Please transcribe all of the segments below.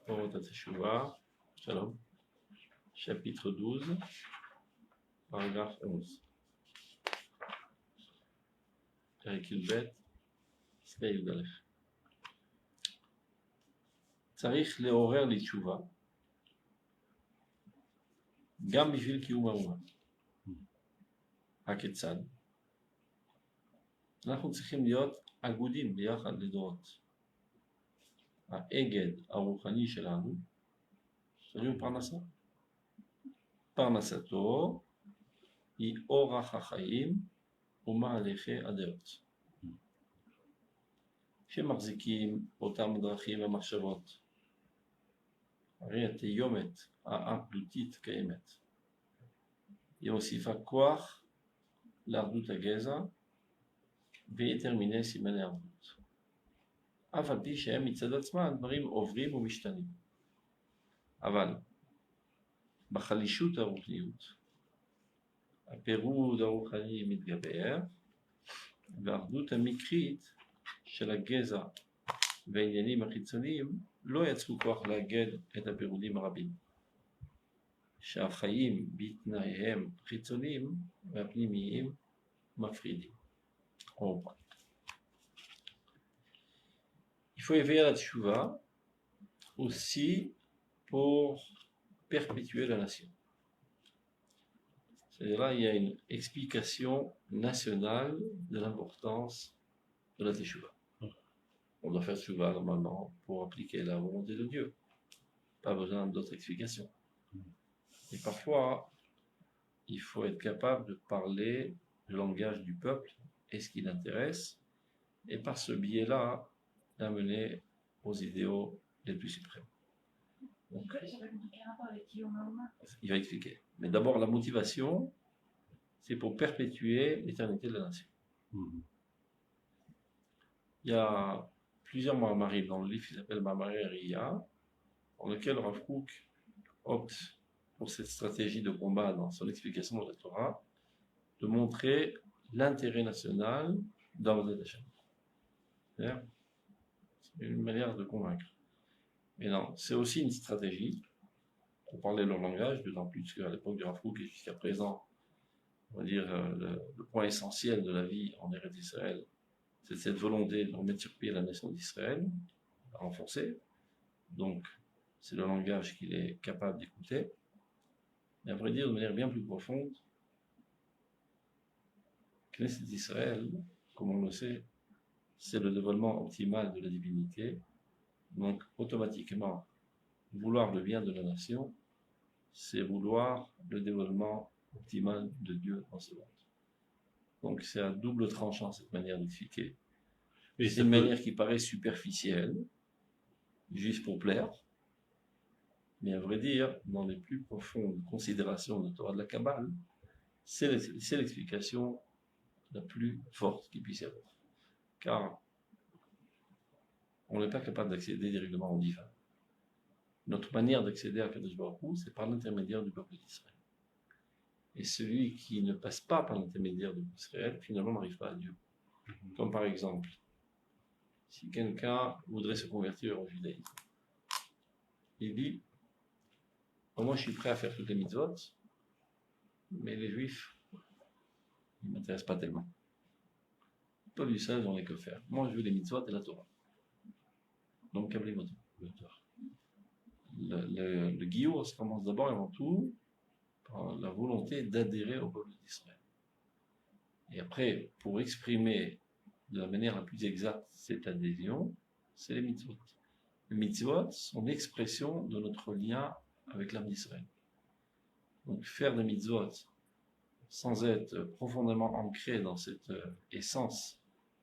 Orot HaTeshuvah, Shalom, chapitre 12, paragraphe 11. פרק י"ב, פסקה י"א. צריך לעורר לתשובה, גם בשביל קיום האומה. הכיצד? אנחנו צריכים להיות אגודים ביחד לדורות. האגד הרוחני שלנו, צריכים פרנסה. פרנסתו היא אורח החיים ומהלכי הדעות. שמחזיקים אותם דרכים ומחשבות. הרי התיומת האחדותית קיימת. היא מוסיפה כוח לאחדות הגזע ויתר מיני סימני אחדות. אף על פי שהם מצד עצמם דברים עוברים ומשתנים. אבל בחלישות הרוחניות הפירוד הרוחני מתגבר והאחדות המקרית של הגזע והעניינים החיצוניים לא יצרו כוח לאגד את הפירודים הרבים שהחיים בתנאיהם חיצוניים והפנימיים מפרידים. Il faut éveiller la teshuvah aussi pour perpétuer la nation. C'est-à-dire là, il y a une explication nationale de l'importance de la teshuvah. On doit faire teshuvah normalement pour appliquer la volonté de Dieu. Pas besoin d'autres explications. Et parfois, il faut être capable de parler le langage du peuple et ce qui l'intéresse, et par ce biais-là, d'amener aux idéaux les plus suprêmes. Donc, il va expliquer. Mais d'abord, la motivation, c'est pour perpétuer l'éternité de la nation. Il y a plusieurs Maamarim dans le livre qui s'appelle Maamari Riya, dans lequel Rav Kook opte pour cette stratégie de combat dans son explication de la Torah, de montrer l'intérêt national d'Avodat Hashem. C'est une manière de convaincre. Mais non, c'est aussi une stratégie pour parler leur langage, d'autant plus qu'à l'époque du Rav Kook et jusqu'à présent, on va dire, le point essentiel de la vie en Eretz d'Israël, c'est cette volonté de remettre sur pied la nation d'Israël, à renforcer. Donc, c'est le langage qu'il est capable d'écouter. Mais à vrai dire, de manière bien plus profonde, Knesset d'Israël, comme on le sait, c'est le dévoilement optimal de la divinité. Donc, automatiquement, vouloir le bien de la nation, c'est vouloir le dévoilement optimal de Dieu dans ce monde. Donc, c'est à double tranchant cette manière d'expliquer. C'est une manière qui paraît superficielle, juste pour plaire, mais à vrai dire, dans les plus profondes considérations de Torah de la Kabbale, c'est l'explication la plus forte qui puisse y avoir. Car on n'est pas capable d'accéder directement au divin. Notre manière d'accéder à Kadosh Baruch Hu, c'est par l'intermédiaire du peuple d'Israël. Et celui qui ne passe pas par l'intermédiaire d'Israël, finalement n'arrive pas à Dieu. Comme par exemple, si quelqu'un voudrait se convertir au judaïsme, il dit, moi je suis prêt à faire toutes les mitzvot, mais les juifs, ils ne m'intéressent pas tellement. Le peuple d'Israël, j'en ai que faire. Moi je veux les mitzvot et la Torah. Donc, le Giour, ça commence d'abord et avant tout par la volonté d'adhérer au peuple d'Israël. Et après, pour exprimer de la manière la plus exacte cette adhésion, c'est les mitzvot. Les mitzvot sont l'expression de notre lien avec l'âme d'Israël. Donc, faire des mitzvot sans être profondément ancré dans cette essence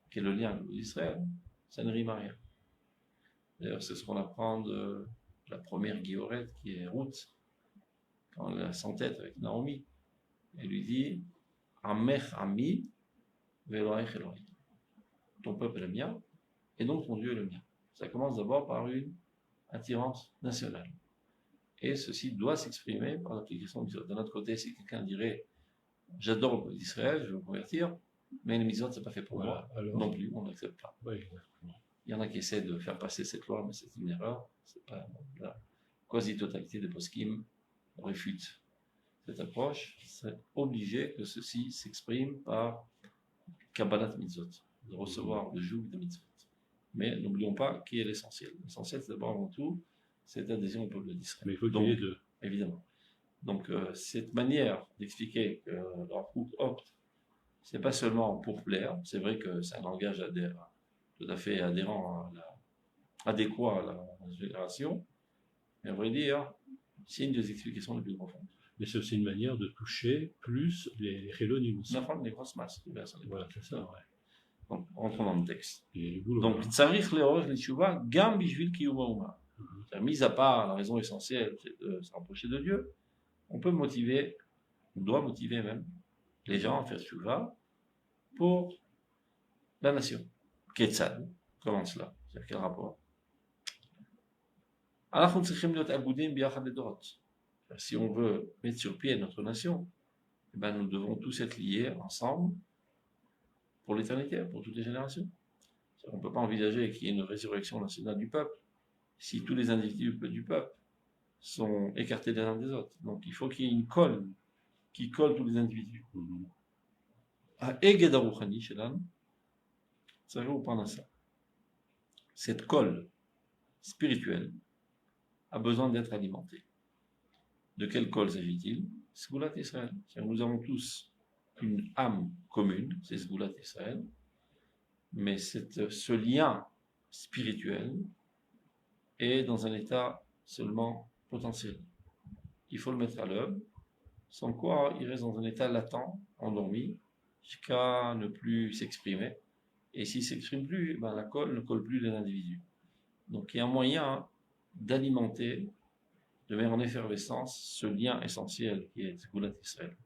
qu'est le lien avec d'Israël, ça ne rime à rien. D'ailleurs, c'est ce qu'on apprend de la première Guillorette, qui est Ruth, quand elle s'entête avec Naomi. Elle lui dit « Amech ami, veloach Elohim » ton peuple est le mien, et donc ton Dieu est le mien. Ça commence d'abord par une attirance nationale. Et ceci doit s'exprimer par l'application de D'un autre côté, si quelqu'un dirait « J'adore le peuple d'Israël, je veux me convertir », mais les mitzvot, c'est pas fait pour moi. Alors, non plus, on n'accepte pas. Oui, Il y en a qui essaient de faire passer cette loi, mais c'est une erreur. C'est pas la quasi-totalité des poskim réfute cette approche. C'est obligé que ceci s'exprime par Kabbalat Mitzvot, de recevoir le joug de Mitzvot. Mais n'oublions pas qui est l'essentiel. L'essentiel, c'est d'abord avant tout cette adhésion au peuple d'Israël. Mais il faut qu'il y ait deux. Évidemment. Donc, cette manière d'expliquer que leur groupe opte, c'est pas seulement pour plaire, c'est vrai que c'est un langage tout à fait adhérent adéquat à la génération, mais à vrai dire, c'est une des explications les plus profondes. Mais c'est aussi une manière de toucher plus les Chélonim aussi. Les grosses masses. Voilà, c'est ça, ouais. Donc, rentrons dans le texte. Boulot, donc, Tsarich leorech l'Teshuva, gam bishvil kiyuma uma. Mis à part la raison essentielle, c'est de se rapprocher de Dieu, on peut motiver, on doit motiver même, les gens à faire Teshuva pour la nation. Ketzad, comment cela? C'est-à-dire quel rapport? Si on veut mettre sur pied notre nation, eh ben nous devons tous être liés ensemble pour l'éternité, pour toutes les générations. On ne peut pas envisager qu'il y ait une résurrection nationale du peuple si tous les individus du peuple sont écartés les uns des autres. Donc il faut qu'il y ait une colle qui colle tous les individus. Cette colle spirituelle a besoin d'être alimentée. De quelle colle s'agit-il? Sgoulat Israël. Nous avons tous une âme commune, c'est Sgoulat Israël, mais ce lien spirituel est dans un état seulement potentiel. Il faut le mettre à l'œuvre, sans quoi il reste dans un état latent, endormi, jusqu'à ne plus s'exprimer. Et s'il ne s'exprime plus, ben la colle ne colle plus les individus. Donc il y a un moyen d'alimenter, de mettre en effervescence ce lien essentiel qui est Sgoulat Israël.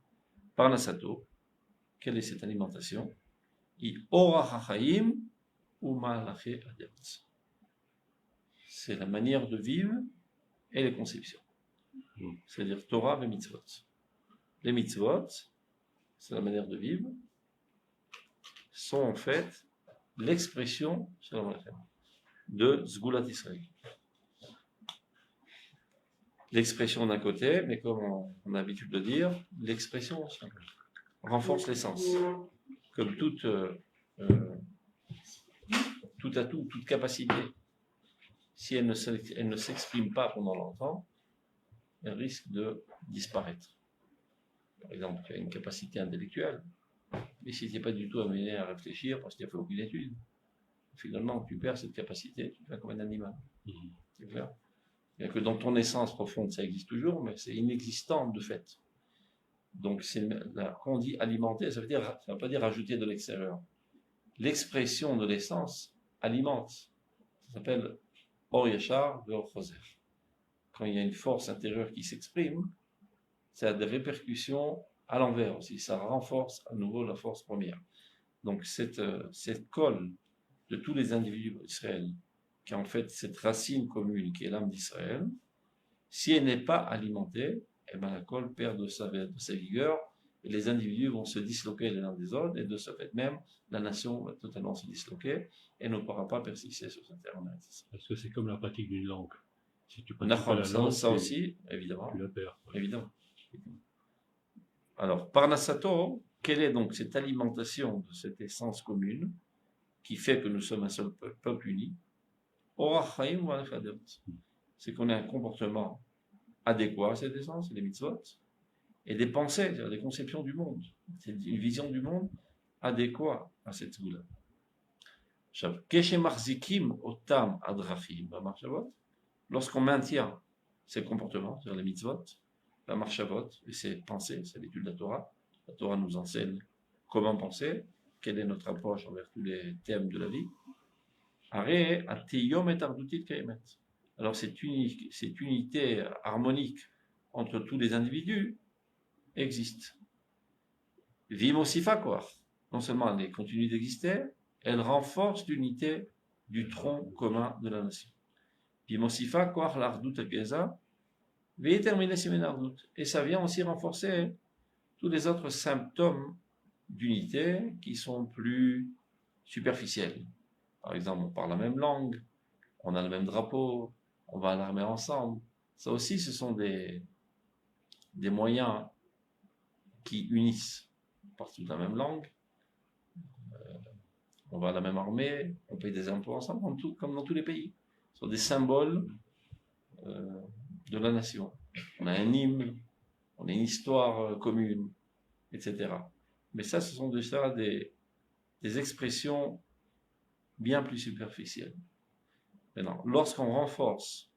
Par la Sato, quelle est cette alimentation? C'est la manière de vivre et les conceptions. C'est-à-dire Torah et mitzvot. Les mitzvot, c'est la manière de vivre, sont en fait l'expression de Sgoulat Israël. L'expression d'un côté, mais comme on a l'habitude de dire, l'expression renforce l'essence. Comme toute atout, toute capacité, si elle ne s'exprime pas pendant longtemps, elle risque de disparaître. Par exemple, tu as une capacité intellectuelle, mais si tu n'es pas du tout amené à réfléchir parce que tu n'as fait aucune étude, finalement, tu perds cette capacité, tu deviens comme un animal. C'est clair? Bien que dans ton essence profonde, ça existe toujours, mais c'est inexistant de fait. Donc, quand on dit alimenter, ça ne veut pas dire ajouter de l'extérieur. L'expression de l'essence alimente. Ça s'appelle Or Yachar Ve'or Choser. Quand il y a une force intérieure qui s'exprime, ça a des répercussions à l'envers aussi. Ça renforce à nouveau la force première. Donc, cette colle de tous les individus d'Israël, qui est en fait cette racine commune qui est l'âme d'Israël, si elle n'est pas alimentée, eh ben la colle perd de sa vigueur et les individus vont se disloquer les uns des autres et de ce fait même, la nation va totalement se disloquer et ne pourra pas persister sur cette terre. Parce que c'est comme la pratique d'une langue. Si tu pratiques pas la langue, ça aussi, évidemment. Tu la perds. Ouais. Évidemment. Alors, Parnasato, quelle est donc cette alimentation de cette essence commune qui fait que nous sommes un seul peuple uni? C'est qu'on a un comportement adéquat à cette essence, les mitzvot, et des pensées, c'est-à-dire des conceptions du monde. C'est une vision du monde adéquate à cette goula. Lorsqu'on maintient ces comportements, c'est-à-dire les mitzvot, la marchavot et ses pensées, c'est l'étude de la Torah. La Torah nous enseigne comment penser, quelle est notre approche envers tous les thèmes de la vie. Alors cette unité harmonique entre tous les individus existe. Vimosifa quoi. Non seulement elle continue d'exister, elle renforce l'unité du tronc commun de la nation. Vimosifa quoi l'ardut ageza, et ça vient aussi renforcer tous les autres symptômes d'unité qui sont plus superficiels. Par exemple, on parle la même langue, on a le même drapeau, on va à l'armée ensemble. Ça aussi, ce sont des moyens qui unissent. On parle toute la même langue, on va à la même armée, on paye des impôts ensemble, comme dans tous les pays. Ce sont des symboles de la nation. On a un hymne, on a une histoire commune, etc. Mais ça, ce sont déjà des expressions bien plus superficielles. Maintenant, lorsqu'on renforce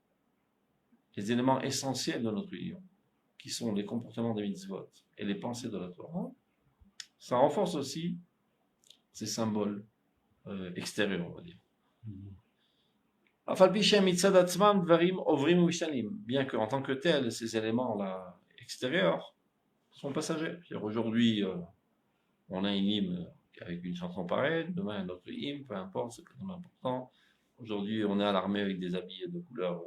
les éléments essentiels de notre union, qui sont les comportements des mitzvot et les pensées de la Torah, ça renforce aussi ces symboles extérieurs, on va dire. Bien qu'en tant que tels, ces éléments-là extérieurs sont passagers. Aujourd'hui, on a une hymne avec une chanson pareille, demain un autre hymne, peu importe, c'est pas tellement important. Aujourd'hui, on est à l'armée avec des habits de couleur,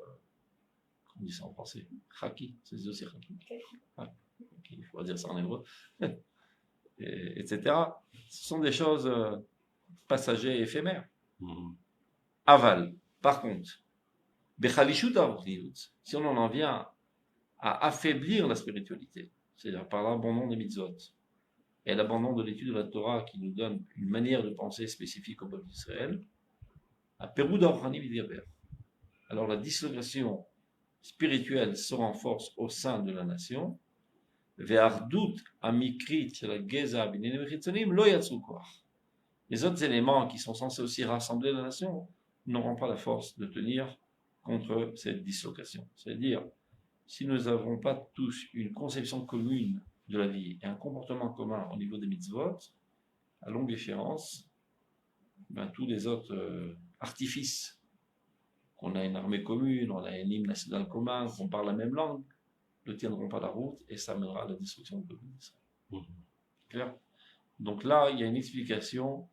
comment on dit ça en français, khaki, c'est aussi khaki. Il faut dire ça en hébreu, etc. Ce sont des choses passagères et éphémères. Aval, par contre, si on en vient à affaiblir la spiritualité, c'est-à-dire par l'abandon des mitzvot et l'abandon de l'étude de la Torah qui nous donne une manière de penser spécifique au peuple d'Israël, à Pérou d'Orhani Vidiaber. Alors la dislocation spirituelle se renforce au sein de la nation. Les autres éléments qui sont censés aussi rassembler la nation n'auront pas la force de tenir contre cette dislocation. C'est-à-dire, si nous n'avons pas tous une conception commune de la vie et un comportement commun au niveau des mitzvot, à longue échéance, tous les autres artifices, qu'on a une armée commune, on a un hymne national commun, qu'on parle la même langue, ne tiendront pas la route et ça mènera à la destruction du peuple d'Israël. Clair ? Donc là, il y a une explication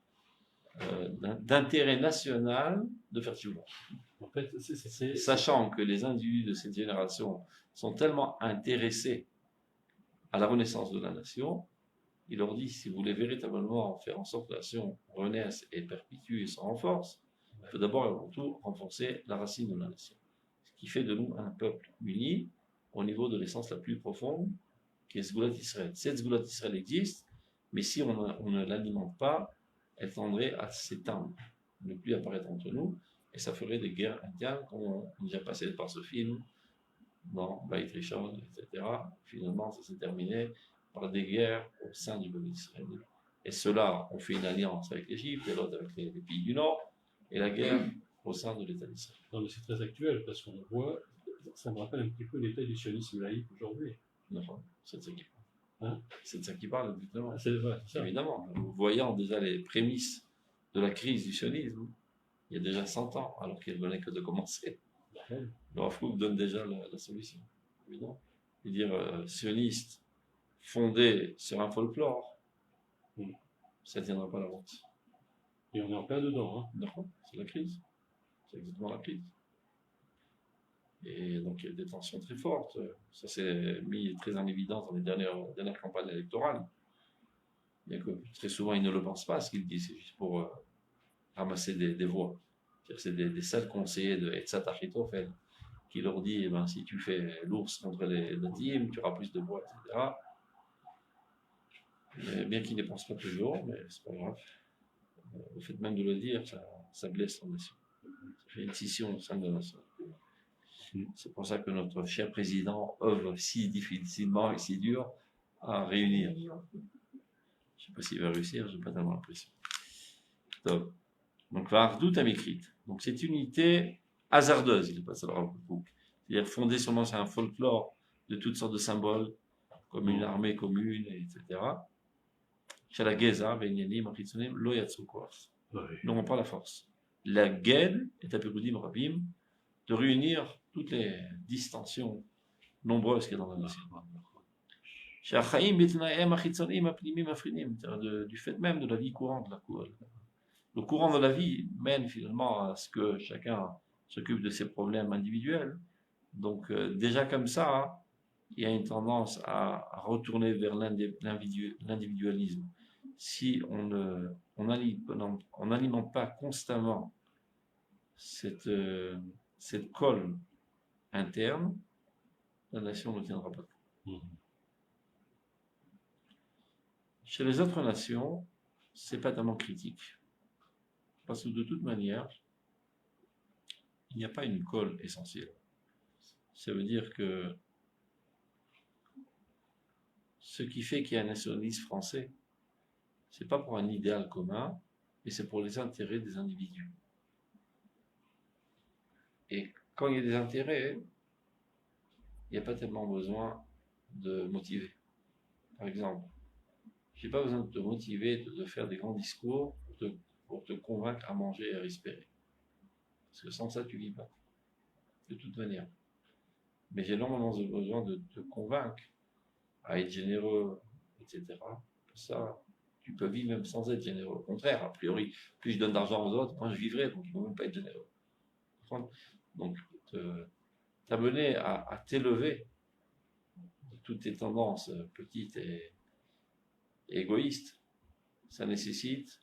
d'intérêt national de faire tchouva. En fait, sachant que les individus de cette génération sont tellement intéressés à la renaissance de la nation, il leur dit, si vous voulez véritablement faire en sorte que la nation renaisse et perpétue et se renforce, il faut d'abord et avant tout renforcer la racine de la nation. Ce qui fait de nous un peuple uni au niveau de l'essence la plus profonde, qui est Sgulat Israël. Cette Sgulat Israël existe, mais si on ne l'alimente pas, elle tendrait à s'éteindre, ne plus apparaître entre nous, et ça ferait des guerres internes, comme on a déjà passé par ce film, dans Beit Rishon, etc. Finalement, ça s'est terminé par des guerres au sein du peuple d'Israël. Et ceux-là ont fait une alliance avec l'Égypte, et l'autre avec les pays du Nord, et la guerre au sein de l'État d'Israël. Non, mais c'est très actuel, parce qu'on voit, ça me rappelle un petit peu l'état du sionisme laïque aujourd'hui. Non, c'est de ça qui parle. C'est de ça qui parle, exactement. C'est vrai, ça. Évidemment, voyant déjà les prémices de la crise du sionisme, il y a déjà 100 ans, alors qu'il venait que de commencer. Le Rav Kook donne déjà la solution, évidemment. C'est-à-dire, sioniste fondé sur un folklore, ça ne tiendra pas la route. Et on est en plein dedans. D'accord, c'est la crise. C'est exactement la crise. Et donc il y a des tensions très fortes. Ça s'est mis très en évidence dans les dernières campagnes électorales. Bien que très souvent ils ne le pensent pas, ce qu'ils disent, c'est juste pour ramasser des voix. C'est des seuls conseillers de Etzat Achitofel qui leur dit si tu fais l'ours contre les Datim, tu auras plus de voix, etc. Et bien qu'ils ne pensent pas toujours, mais c'est pas grave. Le fait même de le dire, ça blesse la nation. Ça fait une scission au sein de la nation. C'est pour ça que notre cher président œuvre si difficilement et si dur à réunir. Je ne sais pas s'il va réussir, je n'ai pas tellement l'impression. Donc, Vardout Amikrit. Donc, cette unité hasardeuse, il passe à la c'est-à-dire fondée seulement sur un folklore de toutes sortes de symboles, comme une armée commune, etc. Chez Geza, Benyanim, Achitzonim, Lo Yatsu Koach. N'auront pas la force. La Ged est à Perudim Rabim de réunir toutes les distensions nombreuses qu'il y a dans la nation. Du fait même de la vie courante, le courant de la vie mène finalement à ce que chacun s'occupe de ses problèmes individuels. Donc déjà comme ça, il y a une tendance à retourner vers l'individualisme. Si on n'alimente pas constamment cette colle interne, la nation ne tiendra pas. Chez les autres nations, c'est pas tellement critique. Parce que de toute manière, il n'y a pas une colle essentielle. Ça veut dire que ce qui fait qu'il y a un nationalisme français, c'est pas pour un idéal commun, mais c'est pour les intérêts des individus. Et quand il y a des intérêts, il n'y a pas tellement besoin de motiver. Par exemple, j'ai pas besoin de te motiver, de faire des grands discours pour te convaincre à manger et à respirer. Parce que sans ça, tu vis pas. De toute manière. Mais j'ai énormément besoin de te convaincre à être généreux, etc. Ça, tu peux vivre même sans être généreux. Au contraire, a priori, plus je donne d'argent aux autres, moins je vivrai, donc il ne faut même pas être généreux. Donc, t'amener à t'élever de toutes tes tendances petites et égoïstes, ça nécessite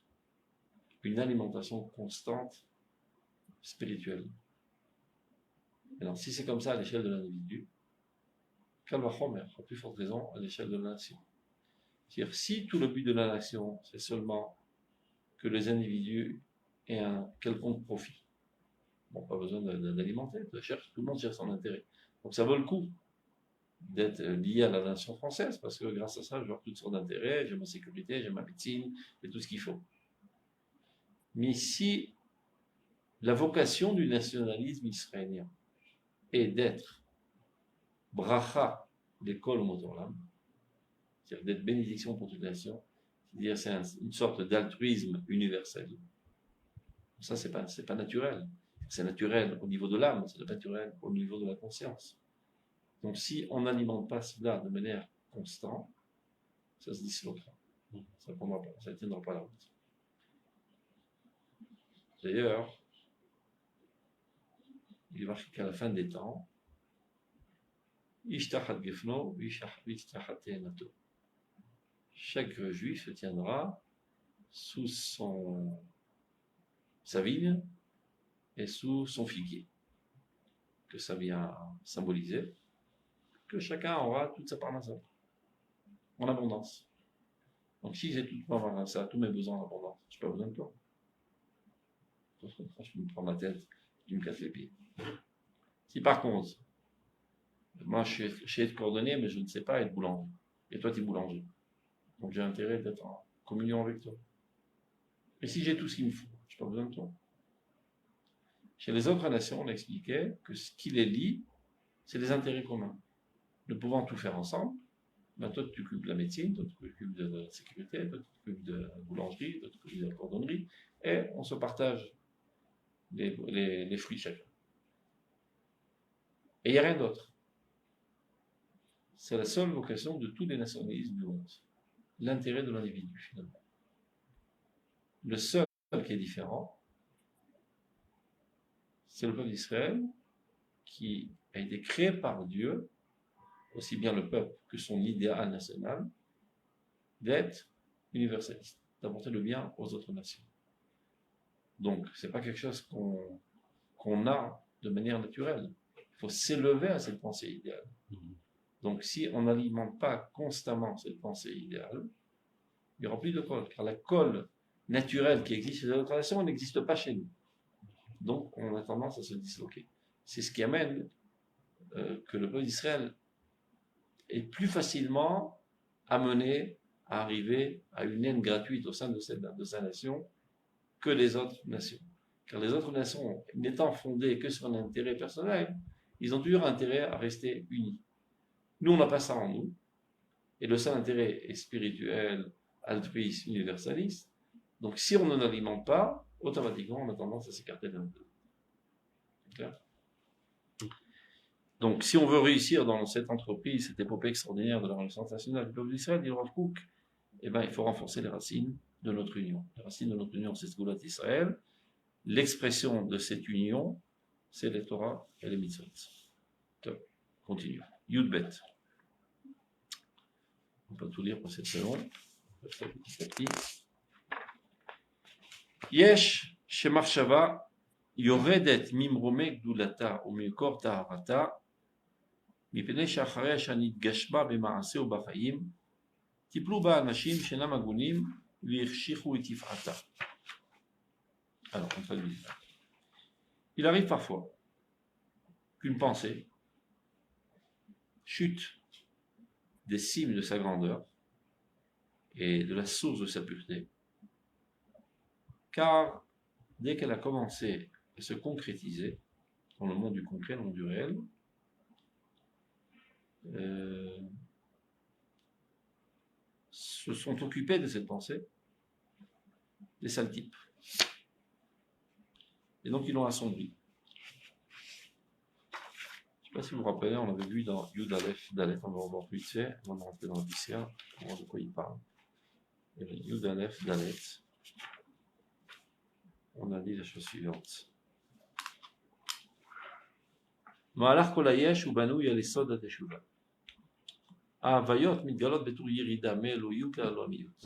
une alimentation constante spirituelle. Alors, si c'est comme ça à l'échelle de l'individu, Kalvachomer, à plus forte raison à l'échelle de la nation. C'est-à-dire, si tout le but de la nation, c'est seulement que les individus aient un quelconque profit, bon, pas besoin d'alimenter, tout le monde cherche son intérêt. Donc ça vaut le coup d'être lié à la nation française, parce que grâce à ça, j'ai toutes sortes d'intérêts, j'ai ma sécurité, j'ai ma médecine, j'ai tout ce qu'il faut. Mais si la vocation du nationalisme israélien est d'être bracha d'école au motoram, c'est-à-dire d'être bénédiction pour toute la nation, c'est-à-dire c'est une sorte d'altruisme universel. Ça, c'est pas naturel. C'est naturel au niveau de l'âme, c'est pas naturel au niveau de la conscience. Donc, si on n'alimente pas cela de manière constante, ça se disloquera. Ça ne tiendra pas la route. D'ailleurs, il est marqué qu'à la fin des temps, chaque juif se tiendra sous sa vigne et sous son figuier, que ça vient symboliser que chacun aura toute sa parnassa en abondance. Donc si j'ai toute ma parnassa, tous mes besoins en abondance, je n'ai pas besoin de toi. Je me prends ma tête, je me casse les pieds. Si par contre, moi je sais être coordonné, mais je ne sais pas être boulanger, et toi tu es boulanger, donc j'ai intérêt d'être en communion avec toi. Et si j'ai tout ce qu'il me faut, je n'ai pas besoin de toi. Chez les autres nations, on expliquait que ce qui les lie, c'est les intérêts communs. Ne pouvant tout faire ensemble, ben toi tu t'occupes de la médecine, toi tu t'occupes de la sécurité, toi tu t'occupes de la boulangerie, toi tu t'occupes de la cordonnerie, et on se partage les fruits chacun. Et il n'y a rien d'autre. C'est la seule vocation de tous les nationalismes du monde. L'intérêt de l'individu, finalement. Le seul qui est différent, c'est le peuple d'Israël qui a été créé par Dieu, aussi bien le peuple que son idéal national, d'être universaliste, d'apporter le bien aux autres nations. Donc, c'est pas quelque chose qu'on a de manière naturelle. Il faut s'élever à cette pensée idéale. Donc, si on n'alimente pas constamment cette pensée idéale, il n'y aura plus de colle, car la colle naturelle qui existe chez les autres nations n'existe pas chez nous. Donc, on a tendance à se disloquer. C'est ce qui amène que le peuple d'Israël est plus facilement amené à arriver à une haine gratuite au sein de sa nation que les autres nations. Car les autres nations, n'étant fondées que sur un intérêt personnel, ils ont toujours intérêt à rester unis. Nous, on n'a pas ça en nous. Et le seul intérêt est spirituel, altruiste, universaliste. Donc, si on n'en alimente pas, automatiquement, on a tendance à s'écarter d'un peu. C'est clair ? Donc, si on veut réussir dans cette entreprise, cette épopée extraordinaire de la Renaissance nationale du peuple d'Israël, dit le Rav Kook, eh ben, il faut renforcer les racines de notre union. Les racines de notre union, c'est Sgoulat Israël. L'expression de cette union, c'est les Torah et les Mitzvot. Continue. Yudbet. On peut tout lire pour cette saison. On peut faire petit à petit. Yesh, Shemar Shava, יורדת ממרומי גדולתה וממקור טהרתה, מפני שאחריה שנתגשמה במעשה ובחיים, טיפלו בה אנשים שאינם הגונים והחשיכו את יפעתה. Alors, on traduit ça. Il arrive parfois qu'une pensée chute des cimes de sa grandeur et de la source de sa pureté, car dès qu'elle a commencé à se concrétiser dans le monde du concret, le monde du réel, se sont occupés de cette pensée des sales types. Et donc ils l'ont assombri. Je ne sais pas si vous vous rappelez, on l'avait vu dans Yud Aleph, Dalet, on va revoir plus de on va rentrer dans le PCA, on va voir de quoi il parle. Et Yud Aleph, Dalet, on a dit la chose suivante. Ma'alach kol hayesh hu banui al yesod hateshuva. Ahvayot mitgalot betur yirida me'eloyut le'alomiyut.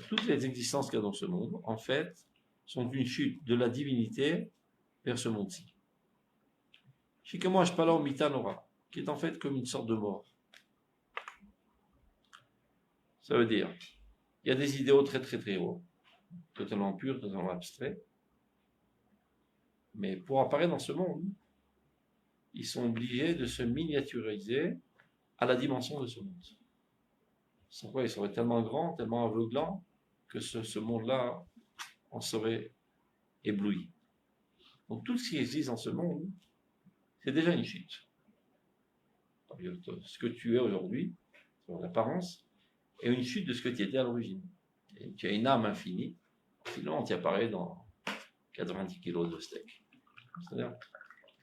Toutes les existences qu'il y a dans ce monde, en fait, sont une chute de la divinité vers ce monde-ci. Shikemosh pala umita nora, qui est en fait comme une sorte de mort. Ça veut dire, il y a des idéaux très très très hauts, totalement purs, totalement abstraits, mais pour apparaître dans ce monde, ils sont obligés de se miniaturiser à la dimension de ce monde. Sans quoi ils seraient tellement grands, tellement aveuglants, que ce monde-là en serait ébloui. Donc tout ce qui existe dans ce monde, c'est déjà une chute. Ce que tu es aujourd'hui, en apparence, est une chute de ce que tu étais à l'origine. Et tu as une âme infinie, sinon tu apparais dans 90 kilos de steak. C'est-à-dire,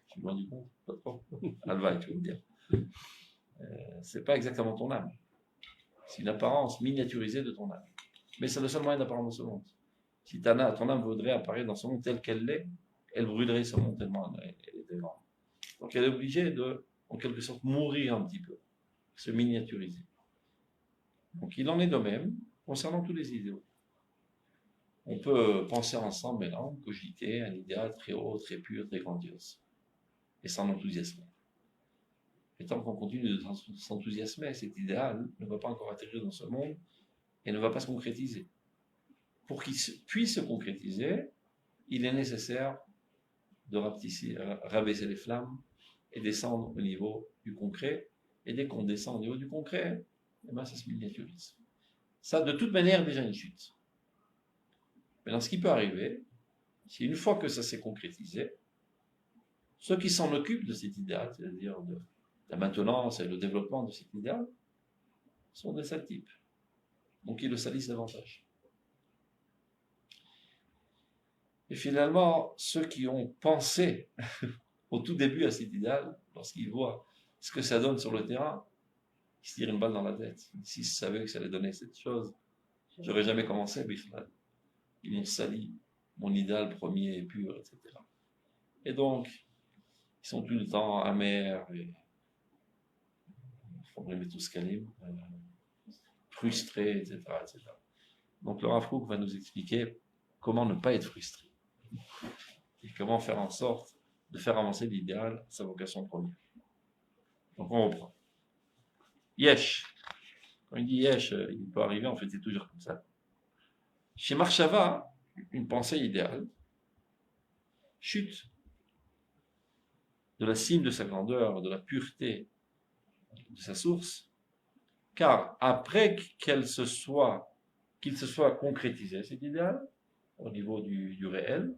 je suis loin du compte, pas trop. Alva, tu veux me dire. C'est pas exactement ton âme. C'est une apparence miniaturisée de ton âme. Mais c'est le seul moyen d'apparaître dans ce monde. Si ton âme voudrait apparaître dans ce monde tel qu'elle l'est, elle brûlerait ce monde tellement elle est grande. Donc elle est obligée de, en quelque sorte, mourir un petit peu, se miniaturiser. Donc il en est de même concernant tous les idéaux. On peut penser ensemble maintenant, cogiter un idéal très haut, très pur, très grandiose, et s'en enthousiasmer. Et tant qu'on continue de s'enthousiasmer, cet idéal ne va pas encore atterrir dans ce monde et ne va pas se concrétiser. Pour qu'il puisse se concrétiser, il est nécessaire de rabaisser les flammes et descendre au niveau du concret. Et dès qu'on descend au niveau du concret, eh ben, ça se miniaturise. Ça, de toute manière, est déjà une chute. Maintenant, ce qui peut arriver, c'est une fois que ça s'est concrétisé, ceux qui s'en occupent de cet idéal, c'est-à-dire de la maintenance et le développement de cet idéal, sont des sales types. Donc ils le salissent davantage. Et finalement, ceux qui ont pensé au tout début à cet idéal, lorsqu'ils voient ce que ça donne sur le terrain, ils se tirent une balle dans la tête. S'ils savaient que ça allait donner cette chose, j'aurais jamais commencé, mais ils m'ont sali mon idéal premier et pur, etc. Et donc, ils sont tout le temps amers et frustrés, etc., etc. Donc le Rav Kook va nous expliquer comment ne pas être frustré et comment faire en sorte de faire avancer l'idéal, sa vocation première. Donc on reprend. Yesh. Quand il dit yesh, il peut arriver, en fait c'est toujours comme ça. Chez Marshava, une pensée idéale chute de la cime de sa grandeur, de la pureté de sa source, car après qu'il se soit concrétisé cet idéal au niveau du réel,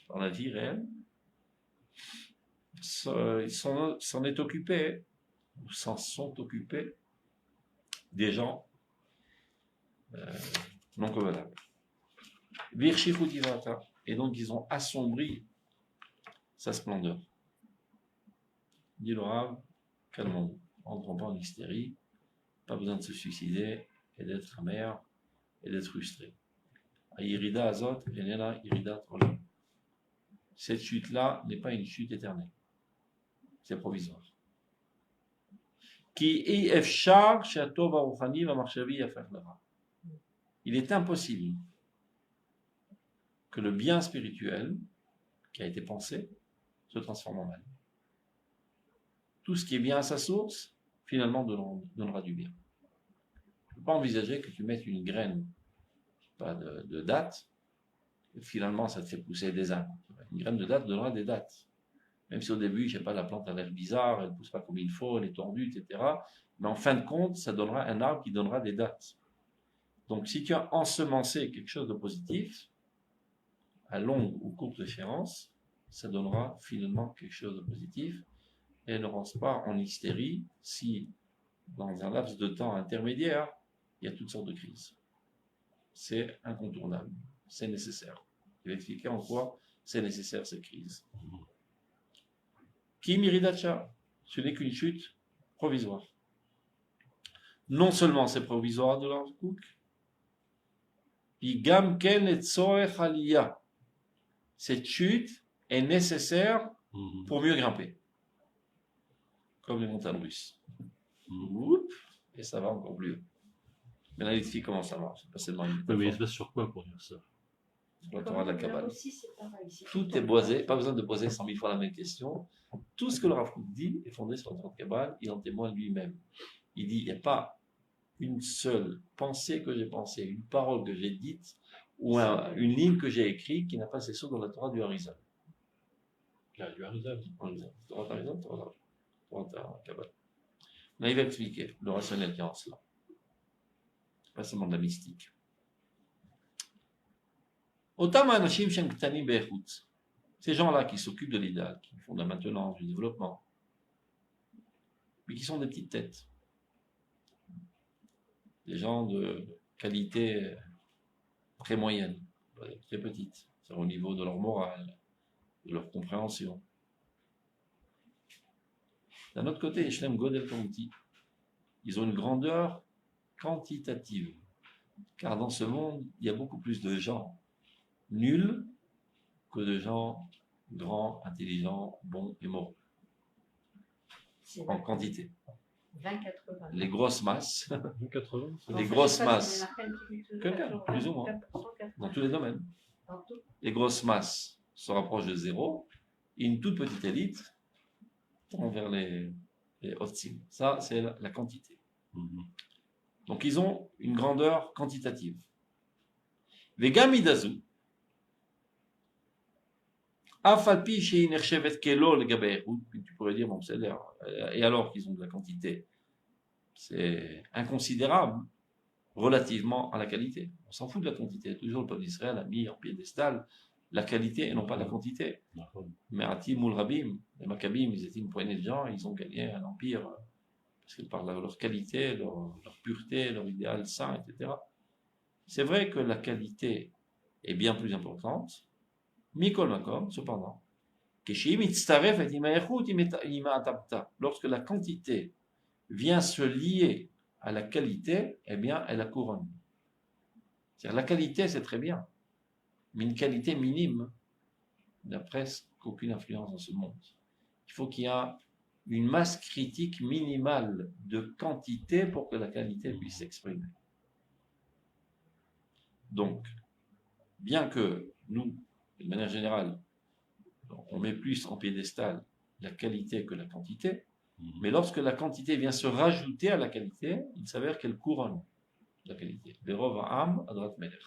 dans la vie réelle, ils s'en est occupé, ou s'en sont occupés des gens non convenables. Et donc ils ont assombri sa splendeur. Dit le Rav, calmons-nous, entrons pas en hystérie, pas besoin de se suicider et d'être amer et d'être frustré. Irida azot, enena iridat olam. Cette chute-là n'est pas une chute éternelle. C'est provisoire. Il est impossible que le bien spirituel, qui a été pensé se transforme en mal. Tout ce qui est bien à sa source, finalement, donnera du bien. Il ne faut pas envisager que tu mettes une graine de date, et finalement, ça te fait pousser des arbres. Une graine de date donnera des dattes. Même si au début, je sais pas, la plante a l'air bizarre, elle ne pousse pas comme il faut, elle est tordue, etc. Mais en fin de compte, ça donnera un arbre qui donnera des dattes. Donc, si tu as ensemencé quelque chose de positif, à longue ou courte échéance, ça donnera finalement quelque chose de positif et ne rentre pas en hystérie si, dans un laps de temps intermédiaire, il y a toutes sortes de crises. C'est incontournable, c'est nécessaire. Je vais expliquer en quoi c'est nécessaire ces crises. Ki miridacha, ce n'est qu'une chute provisoire. Non seulement c'est provisoire de leur cook, puis gam ken et tsorech aliyah. Cette chute est nécessaire pour mieux grimper. Comme les montagnes russes. Et ça va encore plus haut. Maintenant, il explique comment ça marche. Pas seulement une mais il se base sur quoi pour dire ça? Sur la Torah de la Kabbale. Aussi, c'est pareil. Tout est boisé, pas besoin de poser 100 000 fois la même question. Tout ce que le Rav Kook dit est fondé sur la Torah de Kabbale, il en témoigne lui-même. Il dit, il n'y a pas une seule pensée que j'ai pensée, une parole que j'ai dite, ou une ligne que j'ai écrite qui n'a pas ses sources dans la Torah du Harizal. Ah, du Harizal. Torah d'Harizal, Torah de Kabbale. Là, il va expliquer le rationnel qui est en cela. Pas seulement de la mystique. Otam anashim shem ktani be'echut. Ces gens-là qui s'occupent de l'idéal, qui font de la maintenance, du développement, mais qui sont des petites têtes. Des gens de qualité très moyenne, très petite, c'est au niveau de leur morale, de leur compréhension. D'un autre côté, Shlem Godel Kamti, ils ont une grandeur quantitative, car dans ce monde, il y a beaucoup plus de gens nuls que de gens grands, intelligents, bons et moraux, en quantité. 20-80. Les grosses masses, 80. les grosses masses, quelqu'un, plus ou moins, dans tous les domaines. Les grosses masses se rapprochent de zéro, et une toute petite élite tend vers les hautes cimes. Ça, c'est la quantité. Donc, ils ont une grandeur quantitative. Vegamidazu, Afalpi chez Inerchevet Kelo, le Gabé, tu pourrais dire, bon, c'est l'air. Et alors qu'ils ont de la quantité, c'est inconsidérable relativement à la qualité. On s'en fout de la quantité. Toujours le peuple d'Israël a mis en piédestal la qualité et non pas la quantité. Mais Atim ou Rabim, les Maccabim, ils étaient une poignée de gens, ils ont gagné un empire parce que par leur qualité, leur pureté, leur idéal saint, etc. C'est vrai que la qualité est bien plus importante. Mikol Makom, cependant, lorsque la quantité vient se lier à la qualité, eh bien, elle la couronne. C'est-à-dire, la qualité, c'est très bien, mais une qualité minime n'a presque aucune influence dans ce monde. Il faut qu'il y ait une masse critique minimale de quantité pour que la qualité puisse s'exprimer. Donc, bien que nous, de manière générale, on met plus en piédestal la qualité que la quantité, mais lorsque la quantité vient se rajouter à la qualité, il s'avère qu'elle couronne la qualité. Verov ha'am adrat melech.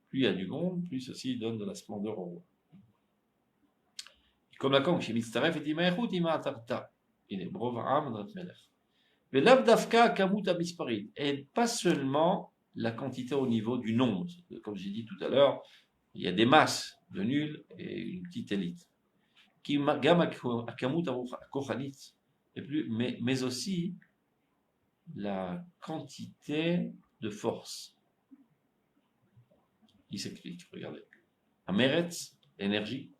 Plus il y a du monde, plus ceci donne de la splendeur au roi. Comme la conque, chez Mitzaref et Timaechut, Ima Atarta. Il est Verov ha'am adrat melech. Velav dafka kamut abisparid. Et pas seulement la quantité au niveau du nombre. Comme j'ai dit tout à l'heure, il y a des masses de nuls et une petite élite. Mais aussi la quantité de force. Il s'explique, regardez. Ameretz, l'énergie.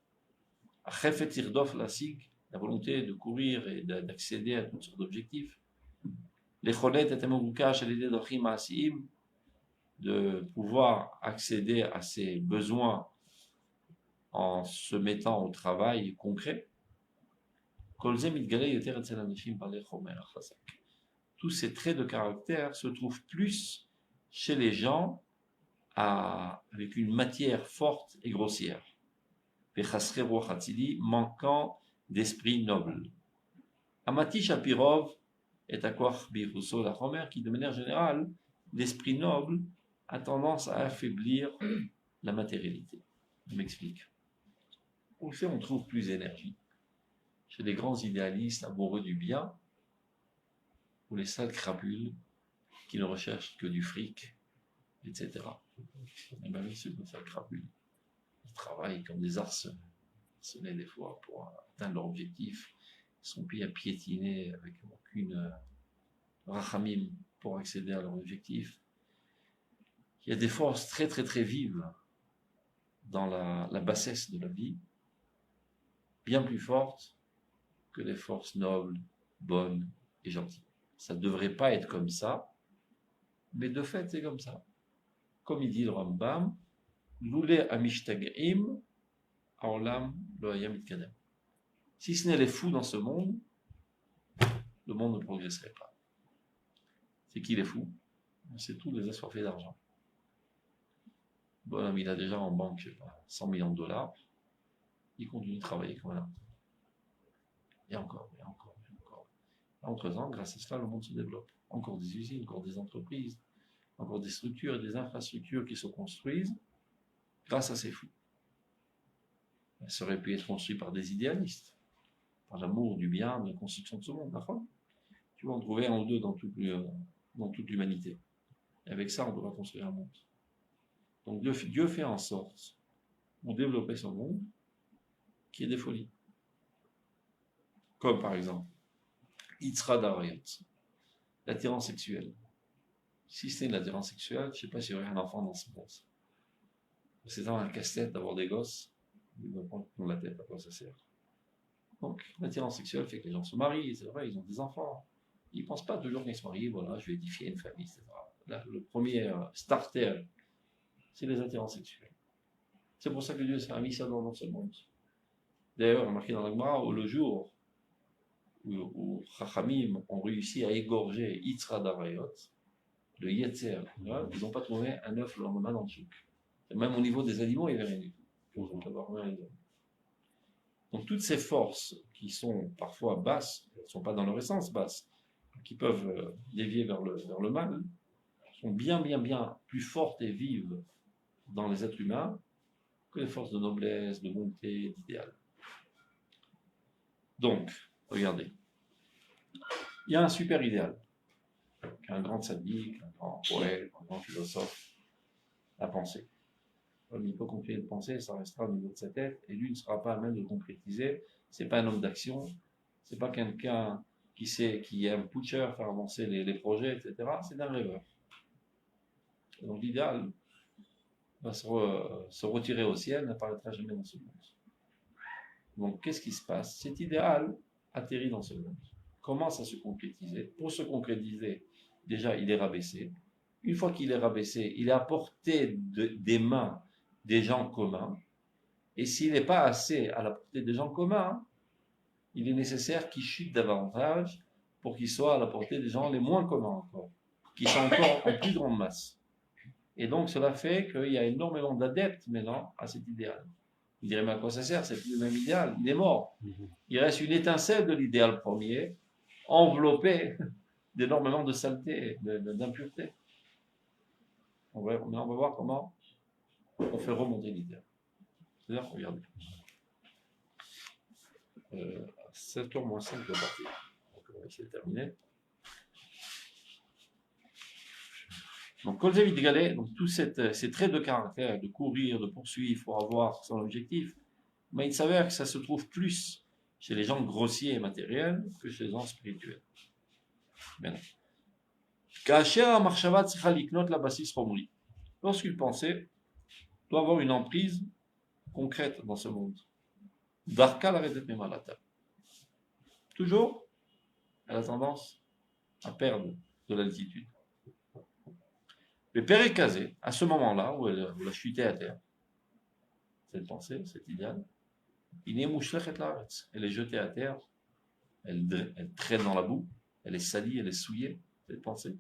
Achefet irdof la sig, la volonté de courir et d'accéder à toutes sortes d'objectifs. Lechonet et amorukash alidei drachim ma'asiyim, de pouvoir accéder à ses besoins en se mettant au travail concret. Tous ces traits de caractère se trouvent plus chez les gens avec une matière forte et grossière. vechasre ruach hatzili, manquant d'esprit noble. Amati Shapirov est à Kwach Biruso la Homer qui, de manière générale, l'esprit noble a tendance à affaiblir la matérialité. Je m'explique. Au fait, on trouve plus d'énergie chez les grands idéalistes amoureux du bien ou les sales crapules qui ne recherchent que du fric, etc. Et bien sûr, les sales crapules, ils travaillent comme des harcelés des fois pour atteindre leur objectif. Ils sont pris à piétiner avec aucune rachamim pour accéder à leur objectif. Il y a des forces très très très vives dans la bassesse de la vie, bien plus fortes que les forces nobles, bonnes et gentilles. Ça ne devrait pas être comme ça, mais de fait c'est comme ça. Comme il dit le Rambam, Loulé Amishtagim, Aolam lo hayam itkadem. Si ce n'est les fous dans ce monde, le monde ne progresserait pas. C'est qui les fous? C'est tous les assoiffés d'argent. Bon, il a déjà en banque, je sais pas, 100 millions de dollars. Il continue de travailler comme un. Et encore, et encore, et encore. Entre-temps, grâce à cela, le monde se développe. Encore des usines, encore des entreprises, encore des structures et des infrastructures qui se construisent grâce à ces fous. Ça aurait pu être construit par des idéalistes, par l'amour du bien, de la construction de ce monde. D'accord? Tu vas en trouver un ou deux dans toute l'humanité. Et avec ça, on devra construire un monde. Donc Dieu fait en sorte pour développer son monde qui est des folies. Comme par exemple, Yitzra Darayot, l'attirance sexuelle. Si c'est de l'attirance sexuelle, je ne sais pas s'il y aurait un enfant dans ce monde. C'est dans un casse-tête d'avoir des gosses, ils vont prendre la tête, à quoi ça sert. Donc, l'attirance sexuelle fait que les gens se marient, c'est vrai, ils ont des enfants. Ils ne pensent pas toujours qu'ils se marient, voilà, je vais édifier une famille, etc. Là, le premier starter, c'est les attirances sexuelles. C'est pour ça que Dieu a mis ça dans ce monde. D'ailleurs, on a marqué dans la Gemara, le jour où Chachamim ont réussi à égorger Yitzra Darayot, le Yetzer, ils n'ont pas trouvé un œuf le lendemain dans le chouk. Même au niveau des animaux, il n'y avait rien du tout. Donc toutes ces forces qui sont parfois basses, elles ne sont pas dans leur essence basse, qui peuvent dévier vers le mal, sont bien plus fortes et vives dans les êtres humains que les forces de noblesse, de bonté, d'idéal. Donc, regardez, il y a un super idéal, un grand sadique, un grand poète, un grand philosophe, la pensée. Comme il peut continuer de penser, ça restera au niveau de sa tête, et lui ne sera pas à même de le concrétiser. C'est pas un homme d'action, c'est pas quelqu'un qui aime pusher, faire avancer les projets, etc. C'est un rêveur. Donc l'idéal va se retirer au ciel, n'apparaîtra jamais dans ce monde. Donc qu'est-ce qui se passe? Cet idéal atterrit dans ce monde, commence à se concrétiser. Pour se concrétiser, déjà il est rabaissé. Une fois qu'il est rabaissé, il est à portée des mains des gens communs. Et s'il n'est pas assez à la portée des gens communs, il est nécessaire qu'il chute davantage pour qu'il soit à la portée des gens les moins communs encore, qui sont encore en plus grande masse. Et donc cela fait qu'il y a énormément d'adeptes maintenant à cet idéal. Vous direz, mais à quoi ça sert? C'est plus le même idéal, il est mort. Il reste une étincelle de l'idéal premier, enveloppé d'énormément de saleté, d'impureté. On va voir comment on fait remonter l'idéal. C'est-à-dire, regardez. 7h moins 5 de partie. Donc, on va essayer de terminer. Donc, Kol Zevit Galé, donc tous ces traits de caractère, de courir, de poursuivre pour avoir son objectif, mais il s'avère que ça se trouve plus chez les gens grossiers et matériels que chez les gens spirituels. Maintenant. Lorsqu'une pensée doit avoir une emprise concrète dans ce monde. Darka la redet memalata. Toujours, elle a tendance à perdre de l'altitude. Le Pérékazé, à ce moment-là, où elle a chuté à terre, cette pensée, cet idéal, il est mouchlechet laaretz. Elle est jetée à terre, elle traîne dans la boue, elle est salie, elle est souillée, cette pensée.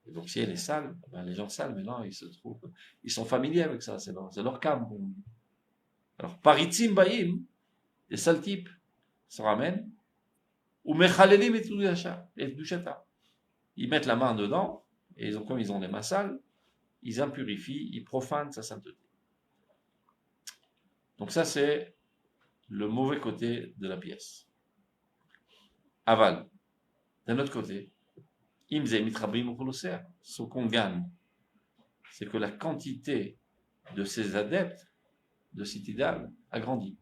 Et donc si elle est sale, ben les gens sales maintenant, ils sont familiers avec ça, c'est leur cam. Alors, paritzim baim, des sales types, se ramènent, ou mechalelim et dushata. Ils mettent la main dedans, et comme ils ont les mains sales, ils impurifient, ils profanent sa sainteté. Donc ça, c'est le mauvais côté de la pièce. Aval. D'un autre côté, ce qu'on gagne, c'est que la quantité de ces adeptes de cet idéal a grandi.